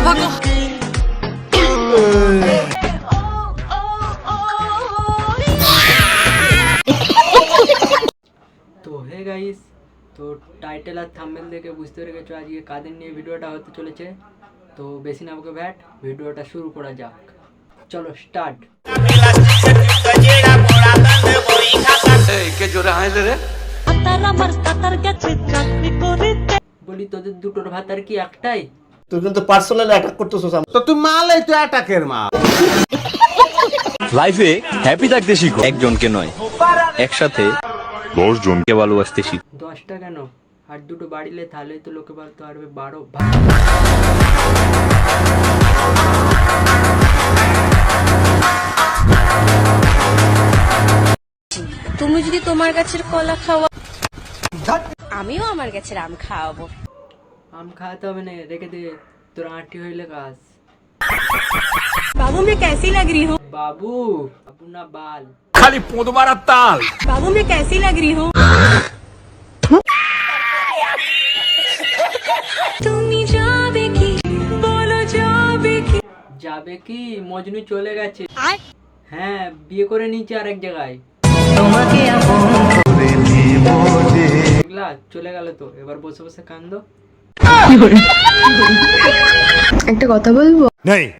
ভাগো। তো hey guys, তো টাইটেল আর থাম্বনেল দেখে বুঝতে পেরে গেছো আজকে কাদের নিয়ে ভিডিওটা হতে চলেছে। তো বেশি না বকে ব্যাট, ভিডিওটা শুরু করা যাক। চলো স্টার্ট। বলি তোদের দুটোর ভাত আর কি একটাই? তুই কিন্তু পার্সোনালি অ্যাটাক করতেছিস। তো তুই মালাই তো অ্যাটাকের মা। লাইফে হ্যাপি থাকতে শিখো, একজনকে নয় একসাথে 10 জনকে ভালোবাসতে শিখো। 10টা কেন, আর দুটো বাড়িলে তাহলে তো লোকে বলতে পারবে 12। তুমি যদি তোমার গাছের কলা খাওয়া, আমিও আমার গাছের আম খাওয়াবো। আম খাওয়াতে হবে না, রেখে দে, তোর আঁটি হইলে কাজ। बाबू मैं कैसी लग रही हूँ? বাবু, বাবু না বাল। খালি পোঁদ মারার তাল। बाबू मैं कैसी लग रही हूँ? তুমি যাবে কি বলো, যাবে কি? যাবে কি, মজনু চলে গেছে। হ্যাঁ, বিয়ে করে নিয়েছে আরেক জায়গায়। দেখলা, চলে গেল তো, এবার বসে বসে কান্দো। একটা কথা বলবো? নেই।